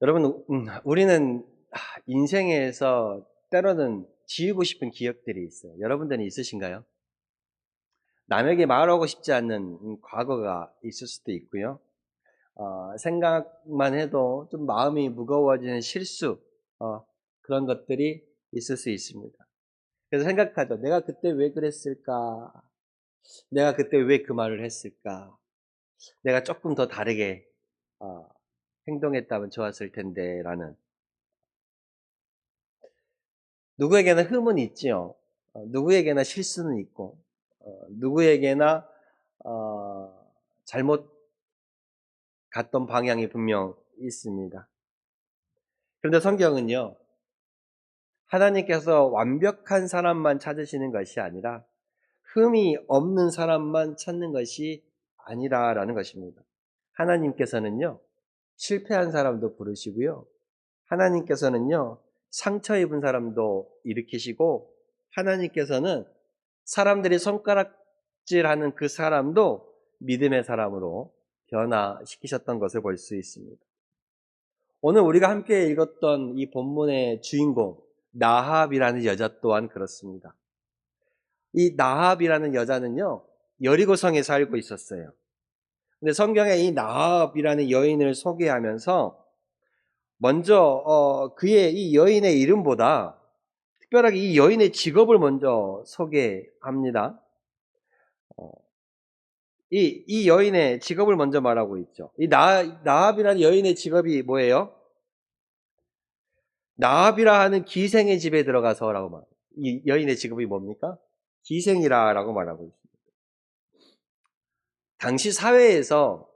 여러분, 우리는 인생에서 때로는 지우고 싶은 기억들이 있어요. 여러분들은 있으신가요? 남에게 말하고 싶지 않는 과거가 있을 수도 있고요. 생각만 해도 좀 마음이 무거워지는 실수, 그런 것들이 있을 수 있습니다. 그래서 생각하죠. 내가 그때 왜 그랬을까? 내가 그때 왜 그 말을 했을까? 내가 조금 더 다르게 어, 행동했다면 좋았을 텐데, 라는. 누구에게나 흠은 있지요. 누구에게나 실수는 있고, 누구에게나 잘못 갔던 방향이 분명 있습니다. 그런데 성경은요, 하나님께서 완벽한 사람만 찾으시는 것이 아니라 흠이 없는 사람만 찾는 것이 아니라라는 것입니다. 하나님께서는요, 실패한 사람도 부르시고요. 하나님께서는요, 상처 입은 사람도 일으키시고, 하나님께서는 사람들이 손가락질하는 그 사람도 믿음의 사람으로 변화시키셨던 것을 볼 수 있습니다. 오늘 우리가 함께 읽었던 이 본문의 주인공 나합이라는 여자 또한 그렇습니다. 이 나합이라는 여자는요, 여리고성에 살고 있었어요. 근데 성경에 이 나합이라는 여인을 소개하면서 먼저 그의 이 여인의 이름보다 특별하게 이 여인의 직업을 먼저 소개합니다. 이 여인의 직업을 먼저 말하고 있죠. 이 나합이라는 여인의 직업이 뭐예요? 나합이라 하는 기생의 집에 들어가서라고 말해요. 이 여인의 직업이 뭡니까? 기생이라고 말하고 있습니다. 당시 사회에서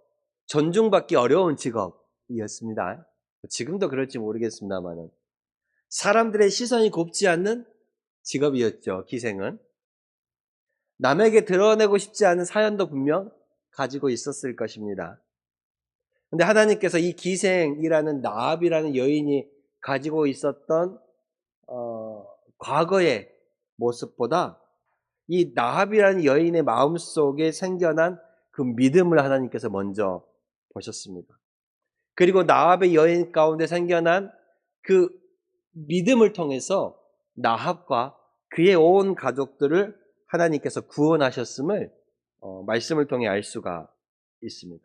존중받기 어려운 직업이었습니다. 지금도 그럴지 모르겠습니다만은 사람들의 시선이 곱지 않는 직업이었죠. 기생은 남에게 드러내고 싶지 않은 사연도 분명 가지고 있었을 것입니다. 근데 하나님께서 이 기생이라는 나합이라는 여인이 가지고 있었던 과거의 모습보다 이 나합이라는 여인의 마음속에 생겨난 그 믿음을 하나님께서 먼저 보셨습니다. 그리고 나합의 여인 가운데 생겨난 그 믿음을 통해서 나합과 그의 온 가족들을 하나님께서 구원하셨음을 말씀을 통해 알 수가 있습니다.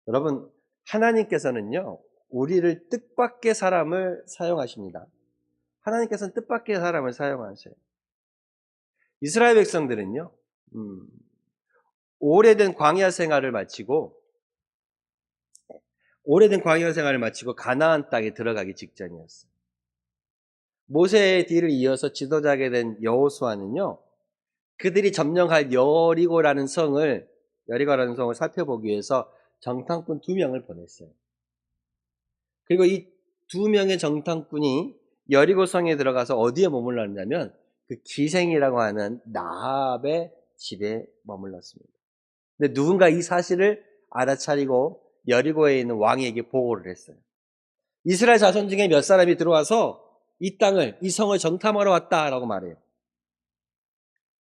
여러분, 하나님께서는요, 우리를 뜻밖의 사람을 사용하십니다. 하나님께서는 뜻밖의 사람을 사용하세요. 이스라엘 백성들은요, 오래된 광야 생활을 마치고 가나안 땅에 들어가기 직전이었어요. 모세의 뒤를 이어서 지도자게 된 여호수아는요, 그들이 점령할 여리고라는 성을 살펴보기 위해서 정탐꾼 2명을 보냈어요. 그리고 이 2명의 정탐꾼이 여리고 성에 들어가서 어디에 머물렀냐면 그 기생이라고 하는 나합의 집에 머물렀습니다. 근데 누군가 이 사실을 알아차리고 여리고에 있는 왕에게 보고를 했어요. 이스라엘 자손 중에 몇 사람이 들어와서 이 성을 정탐하러 왔다라고 말해요.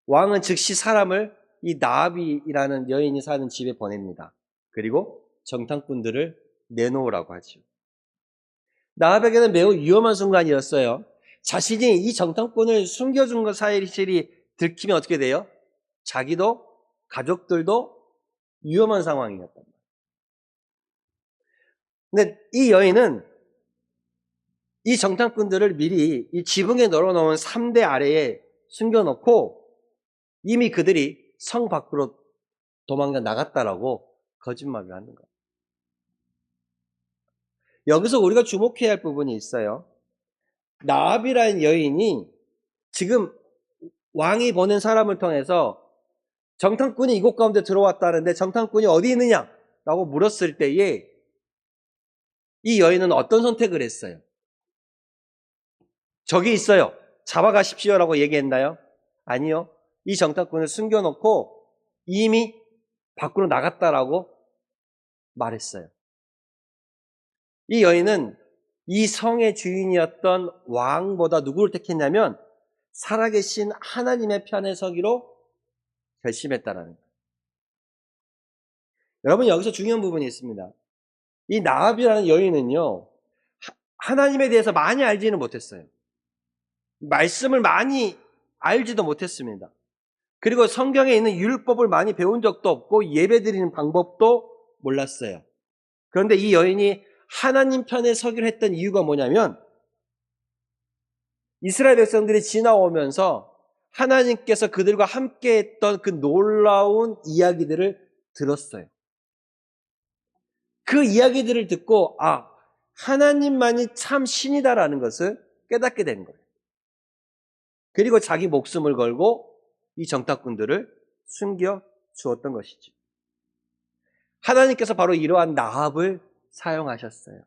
왕은 즉시 사람을 이 나합이라는 여인이 사는 집에 보냅니다. 그리고 정탐꾼들을 내놓으라고 하죠. 나합에게는 매우 위험한 순간이었어요. 자신이 이 정탐꾼을 숨겨준 것 사실이 들키면 어떻게 돼요? 자기도 가족들도 위험한 상황이었단 말이에요. 근데 이 여인은 이 정탐꾼들을 미리 이 지붕에 널어놓은 3대 아래에 숨겨놓고 이미 그들이 성 밖으로 도망가 나갔다라고 거짓말을 하는 거예요. 여기서 우리가 주목해야 할 부분이 있어요. 나합이라는 여인이 지금 왕이 보낸 사람을 통해서 정탐꾼이 이곳 가운데 들어왔다는데 정탐꾼이 어디 있느냐라고 물었을 때에 이 여인은 어떤 선택을 했어요? 저기 있어요. 잡아가십시오라고 얘기했나요? 아니요. 이 정탐꾼을 숨겨놓고 이미 밖으로 나갔다라고 말했어요. 이 여인은 이 성의 주인이었던 왕보다 누구를 택했냐면 살아계신 하나님의 편에 서기로 결심했다라는 거예요. 여러분, 여기서 중요한 부분이 있습니다. 이 나합이라는 여인은요, 하나님에 대해서 많이 알지는 못했어요. 말씀을 많이 알지도 못했습니다. 그리고 성경에 있는 율법을 많이 배운 적도 없고 예배드리는 방법도 몰랐어요. 그런데 이 여인이 하나님 편에 서기로 했던 이유가 뭐냐면 이스라엘 백성들이 지나오면서 하나님께서 그들과 함께 했던 그 놀라운 이야기들을 들었어요. 그 이야기들을 듣고 하나님만이 참 신이다라는 것을 깨닫게 된 거예요. 그리고 자기 목숨을 걸고 이 정탐꾼들을 숨겨 주었던 것이죠. 하나님께서 바로 이러한 나합을 사용하셨어요.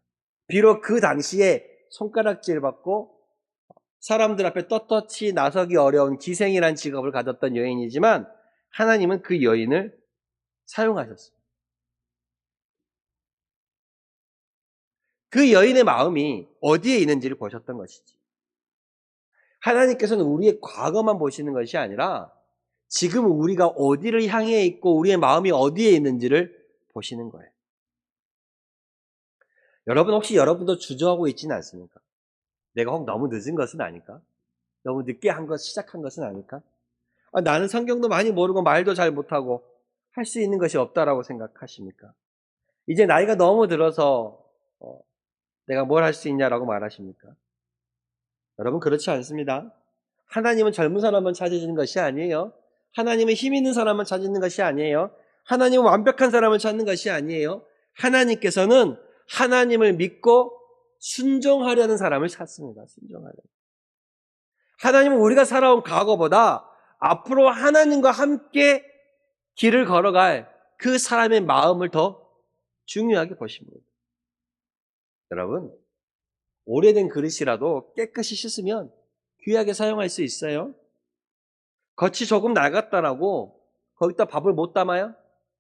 비록 그 당시에 손가락질 받고 사람들 앞에 떳떳이 나서기 어려운 기생이란 직업을 가졌던 여인이지만 하나님은 그 여인을 사용하셨어요. 그 여인의 마음이 어디에 있는지를 보셨던 것이지. 하나님께서는 우리의 과거만 보시는 것이 아니라 지금 우리가 어디를 향해 있고 우리의 마음이 어디에 있는지를 보시는 거예요. 여러분 혹시 여러분도 주저하고 있지는 않습니까? 내가 혹 너무 늦은 것은 아닐까? 너무 늦게 시작한 것은 아닐까? 나는 성경도 많이 모르고 말도 잘 못하고 할 수 있는 것이 없다라고 생각하십니까? 이제 나이가 너무 들어서 내가 뭘 할 수 있냐라고 말하십니까? 여러분 그렇지 않습니다. 하나님은 젊은 사람만 찾으시는 것이 아니에요. 하나님은 힘 있는 사람만 찾는 것이 아니에요. 하나님은 완벽한 사람을 찾는 것이 아니에요. 하나님께서는 하나님을 믿고 순종하려는 사람을 찾습니다. 순종하려는. 하나님은 우리가 살아온 과거보다 앞으로 하나님과 함께 길을 걸어갈 그 사람의 마음을 더 중요하게 보십니다. 여러분, 오래된 그릇이라도 깨끗이 씻으면 귀하게 사용할 수 있어요. 겉이 조금 낡았다라고 거기다 밥을 못 담아요?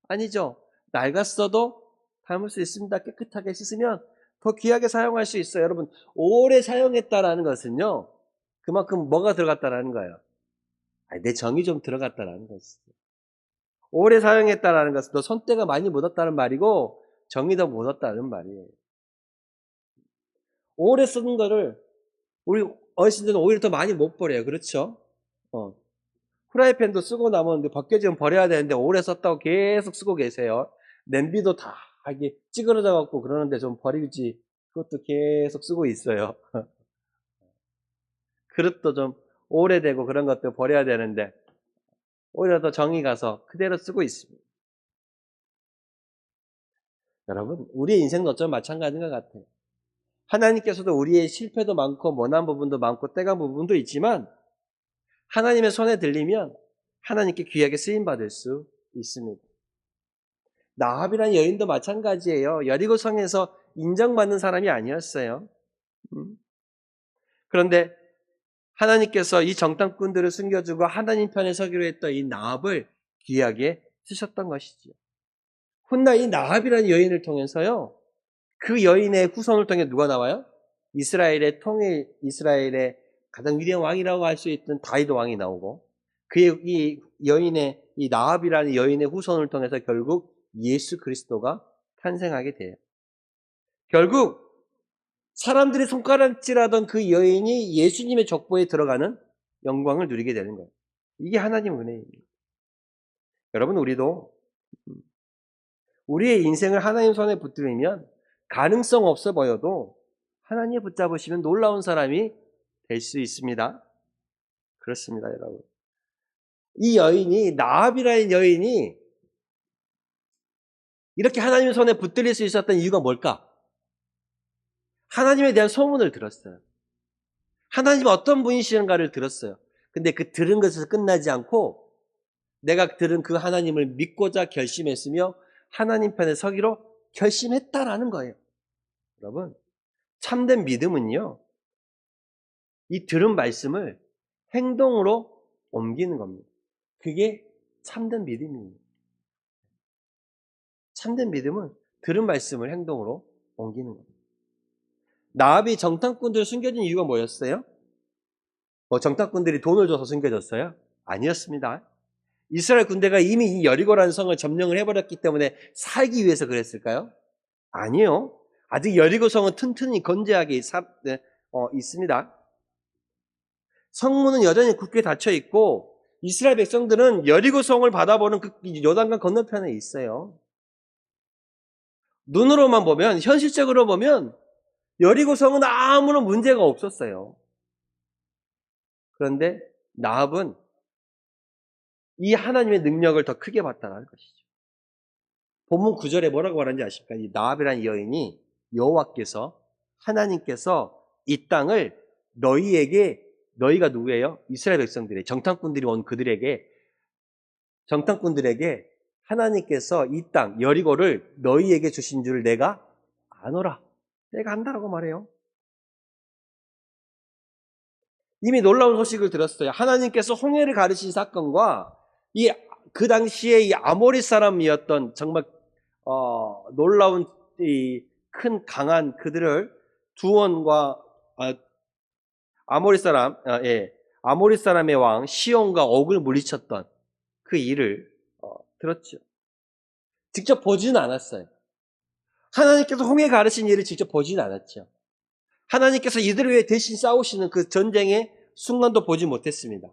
아니죠. 낡았어도 담을 수 있습니다. 깨끗하게 씻으면 더 귀하게 사용할 수 있어요. 여러분, 오래 사용했다라는 것은요, 그만큼 뭐가 들어갔다라는 거예요? 내 정이 좀 들어갔다라는 것이죠. 오래 사용했다라는 것은 너 손때가 많이 묻었다는 말이고 정이 더 묻었다는 말이에요. 오래 쓰는 거를 우리 어르신들은 오히려 더 많이 못 버려요. 그렇죠? 프라이팬도 쓰고 나면 벗겨지면 버려야 되는데 오래 썼다고 계속 쓰고 계세요. 냄비도 다 이게 찌그러져 갖고 그러는데 좀 버리지. 그것도 계속 쓰고 있어요. 그릇도 좀 오래되고 그런 것도 버려야 되는데 오히려 더 정이 가서 그대로 쓰고 있습니다. 여러분, 우리의 인생도 어쩌면 마찬가지인 것 같아요. 하나님께서도 우리의 실패도 많고 모난 부분도 많고 떼간 부분도 있지만 하나님의 손에 들리면 하나님께 귀하게 쓰임받을 수 있습니다. 나합이라는 여인도 마찬가지예요. 여리고성에서 인정받는 사람이 아니었어요. 그런데 하나님께서 이 정탐꾼들을 숨겨주고 하나님 편에 서기로 했던 이 나합을 귀하게 쓰셨던 것이지요. 훗날 이 나합이라는 여인을 통해서요, 그 여인의 후손을 통해 누가 나와요? 이스라엘의 이스라엘의 가장 위대한 왕이라고 할 수 있던 다윗 왕이 나오고, 이 여인의, 이 나합이라는 여인의 후손을 통해서 결국 예수 그리스도가 탄생하게 돼요. 결국 사람들이 손가락질하던 그 여인이 예수님의 족보에 들어가는 영광을 누리게 되는 거예요. 이게 하나님의 은혜입니다. 여러분, 우리도 우리의 인생을 하나님 손에 붙들면 가능성 없어 보여도 하나님 붙잡으시면 놀라운 사람이 될 수 있습니다. 그렇습니다, 여러분. 이 여인이, 나합이라는 여인이 이렇게 하나님의 손에 붙들릴 수 있었던 이유가 뭘까? 하나님에 대한 소문을 들었어요. 하나님이 어떤 분이시는가를 들었어요. 근데 그 들은 것에서 끝나지 않고 내가 들은 그 하나님을 믿고자 결심했으며 하나님 편에 서기로 결심했다라는 거예요. 여러분, 참된 믿음은요, 이 들은 말씀을 행동으로 옮기는 겁니다. 그게 참된 믿음입니다. 참된 믿음은 들은 말씀을 행동으로 옮기는 겁니다. 나합이 정탐꾼들을 숨겨준 이유가 뭐였어요? 정탐꾼들이 돈을 줘서 숨겨졌어요? 아니었습니다. 이스라엘 군대가 이미 이 여리고라는 성을 점령을 해버렸기 때문에 살기 위해서 그랬을까요? 아니요. 아직 여리고성은 튼튼히 건재하게 있습니다. 성문은 여전히 굳게 닫혀 있고 이스라엘 백성들은 여리고성을 바라보는 그 요단강 건너편에 있어요. 눈으로만 보면, 현실적으로 보면 여리고성은 아무런 문제가 없었어요. 그런데 나합은 이 하나님의 능력을 더 크게 봤다는 것이죠. 본문 9절에 뭐라고 말하는지 아십니까? 이 나합이라는 여인이 여호와께서, 하나님께서 이 땅을 너희에게, 너희가 누구예요? 이스라엘 백성들의 정탐꾼들이 온 정탐꾼들에게 하나님께서 이 땅 여리고를 너희에게 주신 줄 내가 아노라. 내가 안다라고 말해요. 이미 놀라운 소식을 들었어요. 하나님께서 홍해를 가르신 사건과 그 당시에 이 아모리 사람이었던 정말 놀라운 이 큰 강한 그들을 두원과 아모리 사람의 왕 시온과 옥을 물리쳤던 그 일을 들었죠. 직접 보지는 않았어요. 하나님께서 홍해 가르신 일을 직접 보지는 않았죠. 하나님께서 이들을 위해 대신 싸우시는 그 전쟁의 순간도 보지 못했습니다.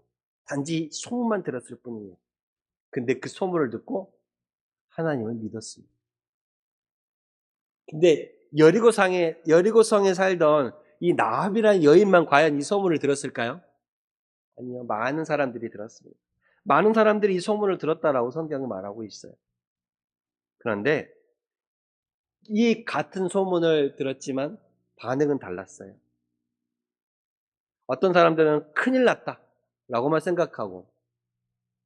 단지 소문만 들었을 뿐이에요. 근데 그 소문을 듣고 하나님을 믿었습니다. 근데 여리고성에 살던 이 나합이라는 여인만 과연 이 소문을 들었을까요? 아니요. 많은 사람들이 들었습니다. 많은 사람들이 이 소문을 들었다라고 성경이 말하고 있어요. 그런데 이 같은 소문을 들었지만 반응은 달랐어요. 어떤 사람들은 큰일 났다 라고만 생각하고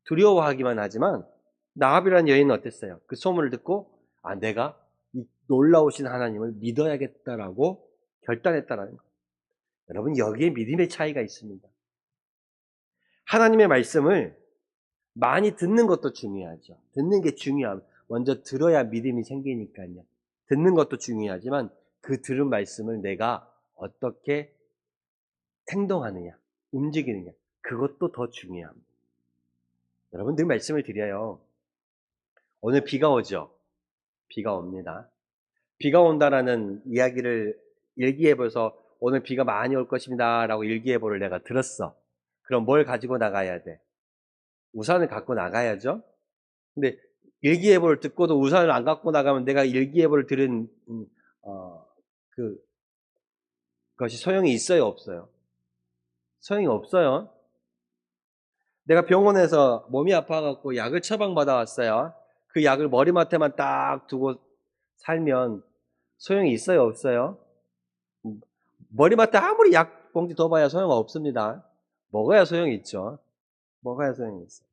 두려워하기만 하지만 나합이라는 여인은 어땠어요? 그 소문을 듣고 내가 이 놀라우신 하나님을 믿어야겠다라고 결단했다라는 거예요. 여러분, 여기에 믿음의 차이가 있습니다. 하나님의 말씀을 많이 듣는 것도 중요하죠. 듣는 게 중요합니다. 먼저 들어야 믿음이 생기니까요. 듣는 것도 중요하지만 그 들은 말씀을 내가 어떻게 행동하느냐, 움직이느냐, 그것도 더 중요합니다. 여러분, 늘 말씀을 드려요. 오늘 비가 오죠? 비가 옵니다. 비가 온다라는 이야기를 일기예보에서 오늘 비가 많이 올 것입니다 라고 일기예보를 내가 들었어. 그럼 뭘 가지고 나가야 돼? 우산을 갖고 나가야죠. 근데 일기예보를 듣고도 우산을 안 갖고 나가면 내가 일기예보를 들은 그것이 소용이 있어요, 없어요? 소용이 없어요. 내가 병원에서 몸이 아파갖고 약을 처방받아 왔어요. 그 약을 머리맡에만 딱 두고 살면 소용이 있어요, 없어요? 머리맡에 아무리 약 봉지 둬봐야 소용없습니다. 먹어야 소용이 있죠. 먹어야 소용이 있어요.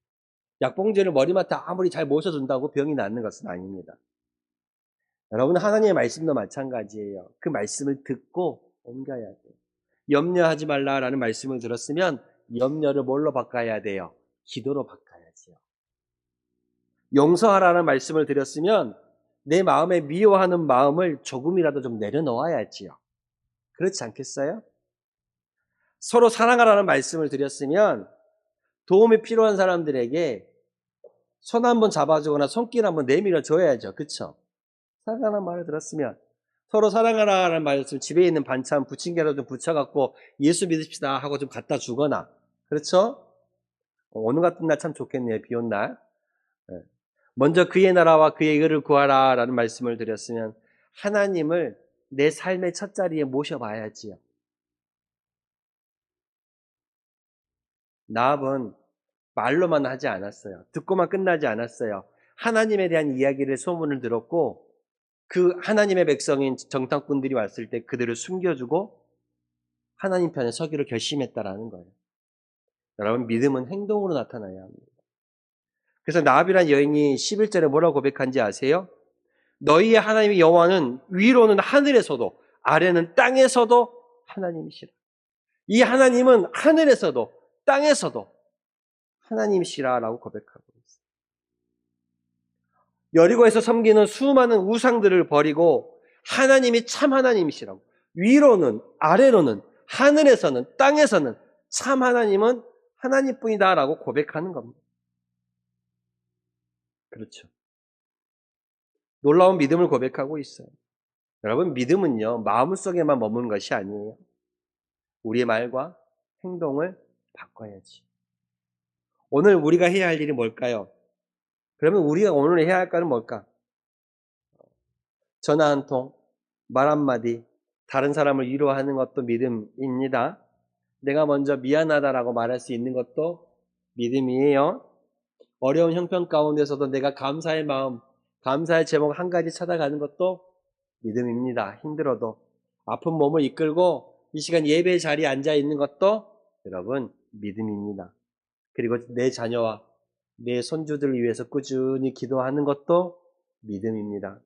약 봉지를 머리맡에 아무리 잘 모셔둔다고 병이 낫는 것은 아닙니다. 여러분, 하나님의 말씀도 마찬가지예요. 그 말씀을 듣고 옮겨야 돼요. 염려하지 말라라는 말씀을 들었으면 염려를 뭘로 바꿔야 돼요? 기도로 바꿔야지요. 용서하라는 말씀을 드렸으면 내 마음에 미워하는 마음을 조금이라도 좀 내려놓아야지요. 그렇지 않겠어요? 서로 사랑하라는 말씀을 드렸으면 도움이 필요한 사람들에게 손 한번 잡아주거나 손길 한번 내밀어 줘야죠. 그렇죠? 사랑하라는 말을 들었으면 서로 사랑하라는 말씀, 집에 있는 반찬 부침개로 좀 붙여갖고 예수 믿읍시다 하고 좀 갖다 주거나, 그렇죠? 오늘 같은 날 참 좋겠네요. 비 온 날. 먼저 그의 나라와 그의 의를 구하라 라는 말씀을 드렸으면 하나님을 내 삶의 첫 자리에 모셔봐야지요. 나합은 말로만 하지 않았어요. 듣고만 끝나지 않았어요. 하나님에 대한 이야기를 소문을 들었고 그 하나님의 백성인 정탐꾼들이 왔을 때 그들을 숨겨주고 하나님 편에 서기로 결심했다라는 거예요. 여러분, 믿음은 행동으로 나타나야 합니다. 그래서 나합이라는 여인이 11절에 뭐라고 고백한지 아세요? 너희의 하나님의 여호와는 위로는 하늘에서도 아래는 땅에서도 하나님이시라. 이 하나님은 하늘에서도 땅에서도 하나님이시라라고 고백하고 있어요. 여리고에서 섬기는 수많은 우상들을 버리고 하나님이 참 하나님이시라고. 위로는 아래로는 하늘에서는 땅에서는 참 하나님은 하나님뿐이다라고 고백하는 겁니다. 그렇죠. 놀라운 믿음을 고백하고 있어요. 여러분, 믿음은요, 마음속에만 머무는 것이 아니에요. 우리의 말과 행동을 바꿔야지. 오늘 우리가 해야 할 일이 뭘까요? 그러면 우리가 오늘 해야 할 거는 뭘까? 전화 한 통, 말 한마디, 다른 사람을 위로하는 것도 믿음입니다. 내가 먼저 미안하다라고 말할 수 있는 것도 믿음이에요. 어려운 형편 가운데서도 내가 감사의 마음, 감사의 제목 한 가지 찾아가는 것도 믿음입니다. 힘들어도. 아픈 몸을 이끌고 이 시간 예배 자리에 앉아 있는 것도 여러분 믿음입니다. 그리고 내 자녀와 내 손주들을 위해서 꾸준히 기도하는 것도 믿음입니다.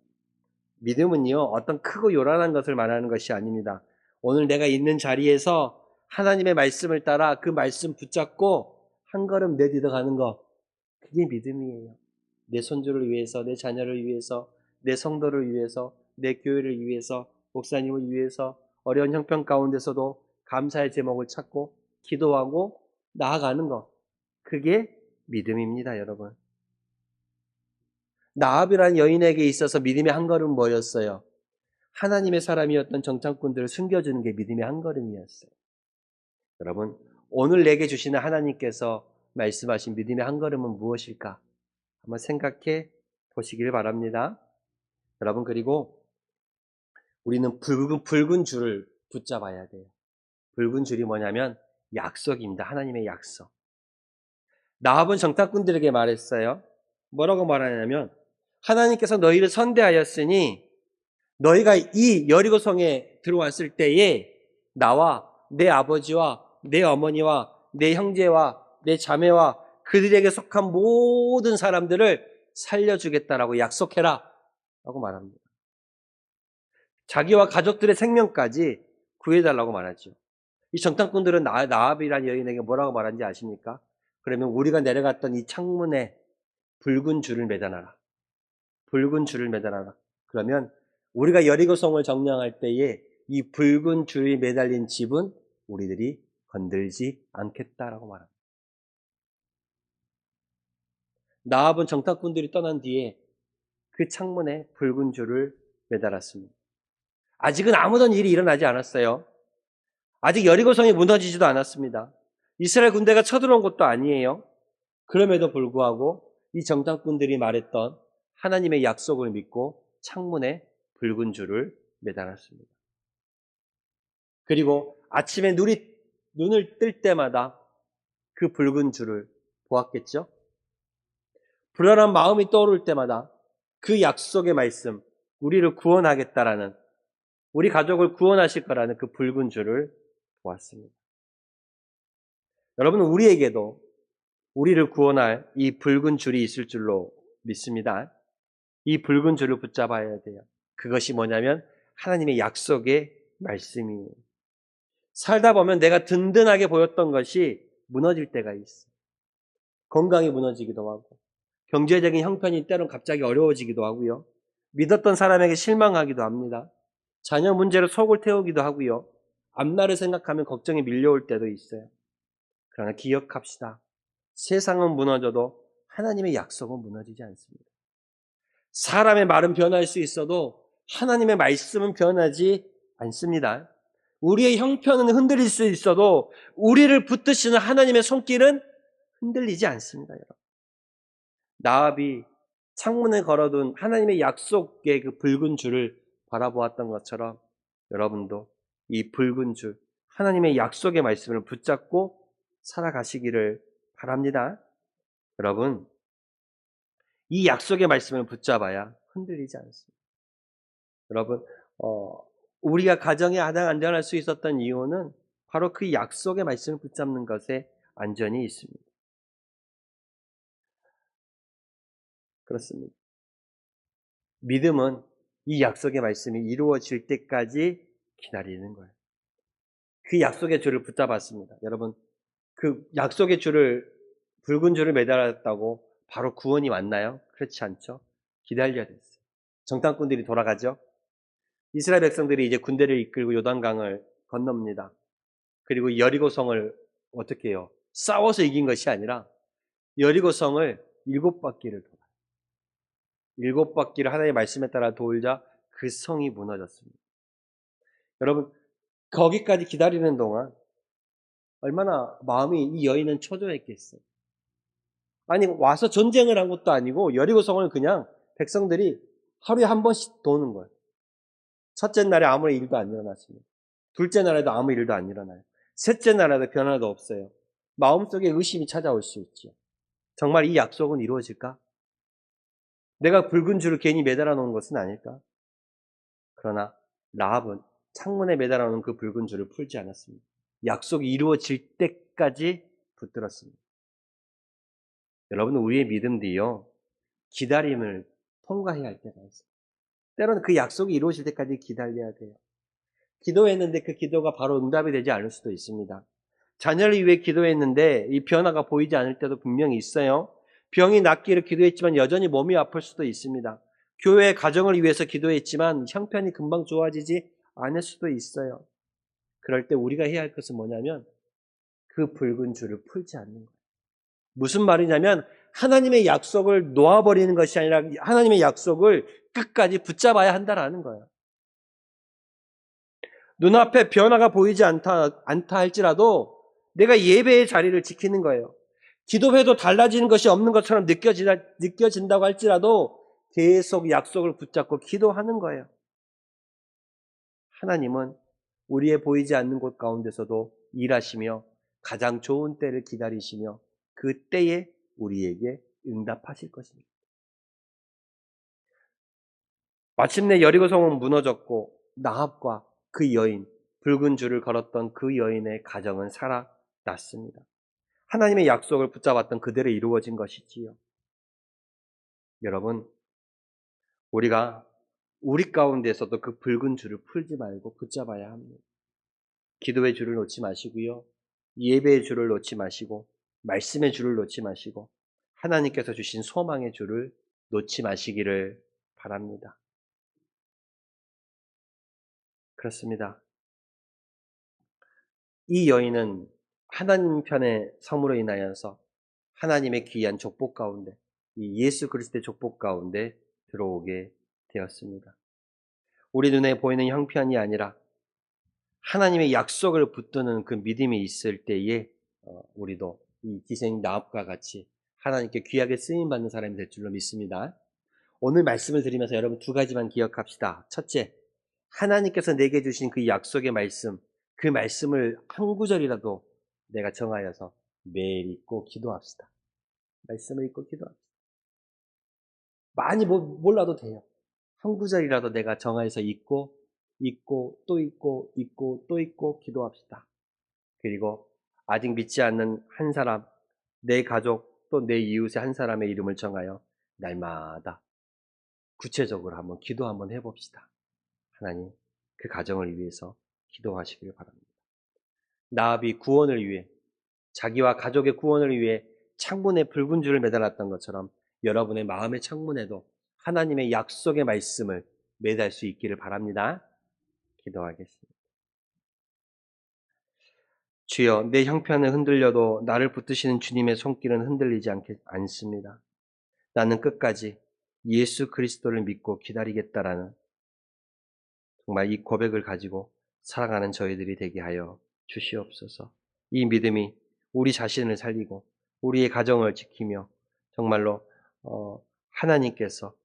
믿음은요, 어떤 크고 요란한 것을 말하는 것이 아닙니다. 오늘 내가 있는 자리에서 하나님의 말씀을 따라 그 말씀 붙잡고 한 걸음 내딛어 가는 것, 그게 믿음이에요. 내 손주를 위해서, 내 자녀를 위해서, 내 성도를 위해서, 내 교회를 위해서, 목사님을 위해서 어려운 형편 가운데서도 감사의 제목을 찾고 기도하고 나아가는 것, 그게 믿음입니다, 여러분. 나압이라는 여인에게 있어서 믿음의 한 걸음은 뭐였어요? 하나님의 사람이었던 정탐꾼들을 숨겨주는 게 믿음의 한 걸음이었어요. 여러분, 오늘 내게 주시는 하나님께서 말씀하신 믿음의 한 걸음은 무엇일까? 한번 생각해 보시길 바랍니다. 여러분, 그리고 우리는 붉은 줄을 붙잡아야 돼요. 붉은 줄이 뭐냐면 약속입니다. 하나님의 약속. 나압은 정탐꾼들에게 말했어요. 뭐라고 말하냐면 하나님께서 너희를 선대하였으니 너희가 이 여리고성에 들어왔을 때에 나와 내 아버지와 내 어머니와 내 형제와 내 자매와 그들에게 속한 모든 사람들을 살려주겠다라고 약속해라 라고 말합니다. 자기와 가족들의 생명까지 구해달라고 말하죠. 이 정탐꾼들은 나압이라는 여인에게 뭐라고 말하는지 아십니까? 그러면 우리가 내려갔던 이 창문에 붉은 줄을 매달아라. 붉은 줄을 매달아라. 그러면 우리가 여리고성을 점령할 때에 이 붉은 줄이 매달린 집은 우리들이 건들지 않겠다라고 말합니다. 나압은 정탐꾼들이 떠난 뒤에 그 창문에 붉은 줄을 매달았습니다. 아직은 아무런 일이 일어나지 않았어요. 아직 여리고성이 무너지지도 않았습니다. 이스라엘 군대가 쳐들어온 것도 아니에요. 그럼에도 불구하고 이 정탐꾼들이 말했던 하나님의 약속을 믿고 창문에 붉은 줄을 매달았습니다. 그리고 아침에 눈을 뜰 때마다 그 붉은 줄을 보았겠죠? 불안한 마음이 떠오를 때마다 그 약속의 말씀, 우리를 구원하겠다라는, 우리 가족을 구원하실 거라는 그 붉은 줄을 보았습니다. 여러분, 우리에게도 우리를 구원할 이 붉은 줄이 있을 줄로 믿습니다. 이 붉은 줄을 붙잡아야 돼요. 그것이 뭐냐면 하나님의 약속의 말씀이에요. 살다 보면 내가 든든하게 보였던 것이 무너질 때가 있어. 건강이 무너지기도 하고 경제적인 형편이 때론 갑자기 어려워지기도 하고요. 믿었던 사람에게 실망하기도 합니다. 자녀 문제로 속을 태우기도 하고요. 앞날을 생각하면 걱정이 밀려올 때도 있어요. 그러나 기억합시다. 세상은 무너져도 하나님의 약속은 무너지지 않습니다. 사람의 말은 변할 수 있어도 하나님의 말씀은 변하지 않습니다. 우리의 형편은 흔들릴 수 있어도 우리를 붙드시는 하나님의 손길은 흔들리지 않습니다. 여러분. 나압이 창문에 걸어둔 하나님의 약속의 그 붉은 줄을 바라보았던 것처럼 여러분도 이 붉은 줄, 하나님의 약속의 말씀을 붙잡고 살아가시기를 바랍니다. 여러분, 이 약속의 말씀을 붙잡아야 흔들리지 않습니다. 여러분, 우리가 가정에 가장 안전할 수 있었던 이유는 바로 그 약속의 말씀을 붙잡는 것에 안전이 있습니다. 그렇습니다. 믿음은 이 약속의 말씀이 이루어질 때까지 기다리는 거예요. 그 약속의 줄을 붙잡았습니다. 여러분, 그 약속의 줄을, 붉은 줄을 매달았다고 바로 구원이 왔나요? 그렇지 않죠. 기다려야 됐어요. 정탐꾼들이 돌아가죠. 이스라엘 백성들이 이제 군대를 이끌고 요단강을 건넙니다. 그리고 여리고성을 어떻게 해요? 싸워서 이긴 것이 아니라 여리고성을 7바퀴를 돌아요. 7바퀴를 하나님의 말씀에 따라 돌자 그 성이 무너졌습니다. 여러분, 거기까지 기다리는 동안 얼마나 마음이 이 여인은 초조했겠어요. 아니, 와서 전쟁을 한 것도 아니고 여리고 성을 그냥 백성들이 하루에 한 번씩 도는 거예요. 첫째 날에 아무 일도 안 일어났습니다. 둘째 날에도 아무 일도 안 일어나요. 셋째 날에도 변화도 없어요. 마음속에 의심이 찾아올 수 있죠. 정말 이 약속은 이루어질까? 내가 붉은 줄을 괜히 매달아 놓은 것은 아닐까? 그러나 라합은 창문에 매달아 놓은 그 붉은 줄을 풀지 않았습니다. 약속이 이루어질 때까지 붙들었습니다. 여러분, 우리의 믿음도요, 기다림을 통과해야 할 때가 있어요. 때로는 그 약속이 이루어질 때까지 기다려야 돼요. 기도했는데 그 기도가 바로 응답이 되지 않을 수도 있습니다. 자녀를 위해 기도했는데 이 변화가 보이지 않을 때도 분명히 있어요. 병이 낫기를 기도했지만 여전히 몸이 아플 수도 있습니다. 교회 가정을 위해서 기도했지만 형편이 금방 좋아지지 않을 수도 있어요. 그럴 때 우리가 해야 할 것은 뭐냐면 그 붉은 줄을 풀지 않는 거예요. 무슨 말이냐면 하나님의 약속을 놓아버리는 것이 아니라 하나님의 약속을 끝까지 붙잡아야 한다라는 거예요. 눈앞에 변화가 보이지 않다 할지라도 내가 예배의 자리를 지키는 거예요. 기도해도 달라지는 것이 없는 것처럼 느껴진다고 할지라도 계속 약속을 붙잡고 기도하는 거예요. 하나님은 우리의 보이지 않는 곳 가운데서도 일하시며 가장 좋은 때를 기다리시며 그 때에 우리에게 응답하실 것입니다. 마침내 여리고성은 무너졌고 나합과 그 여인, 붉은 줄을 걸었던 그 여인의 가정은 살아났습니다. 하나님의 약속을 붙잡았던 그대로 이루어진 것이지요. 여러분, 우리가 우리 가운데서도 그 붉은 줄을 풀지 말고 붙잡아야 합니다. 기도의 줄을 놓지 마시고요. 예배의 줄을 놓지 마시고 말씀의 줄을 놓지 마시고 하나님께서 주신 소망의 줄을 놓지 마시기를 바랍니다. 그렇습니다. 이 여인은 하나님 편의 성으로 인하여서 하나님의 귀한 족복 가운데, 이 예수 그리스도의 족복 가운데 들어오게 되었습니다. 우리 눈에 보이는 형편이 아니라 하나님의 약속을 붙드는 그 믿음이 있을 때에 우리도 이 기생 나합과 같이 하나님께 귀하게 쓰임받는 사람이 될 줄로 믿습니다. 오늘 말씀을 드리면서 여러분 두 가지만 기억합시다. 첫째, 하나님께서 내게 주신 그 약속의 말씀, 그 말씀을 한 구절이라도 내가 정하여서 매일 읽고 기도합시다. 말씀을 읽고 기도합시다. 많이 몰라도 돼요. 한 구절이라도 내가 정하여서 읽고 또 읽고 또 읽고 기도합시다. 그리고 아직 믿지 않는 한 사람, 내 가족 또 내 이웃의 한 사람의 이름을 정하여 날마다 구체적으로 한번 기도 한번 해봅시다. 하나님, 그 가정을 위해서 기도하시길 바랍니다. 나합이 구원을 위해, 자기와 가족의 구원을 위해 창문에 붉은 줄을 매달았던 것처럼 여러분의 마음의 창문에도 하나님의 약속의 말씀을 매달 수 있기를 바랍니다. 기도하겠습니다. 주여, 내 형편은 흔들려도 나를 붙드시는 주님의 손길은 흔들리지 않습니다. 나는 끝까지 예수 그리스도를 믿고 기다리겠다라는 정말 이 고백을 가지고 살아가는 저희들이 되게 하여 주시옵소서. 이 믿음이 우리 자신을 살리고 우리의 가정을 지키며 정말로 하나님께서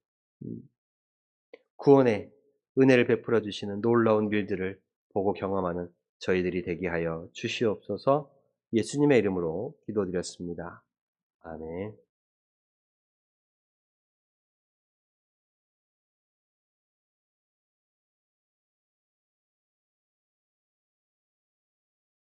구원의 은혜를 베풀어 주시는 놀라운 일들을 보고 경험하는 저희들이 되게 하여 주시옵소서. 예수님의 이름으로 기도드렸습니다. 아멘.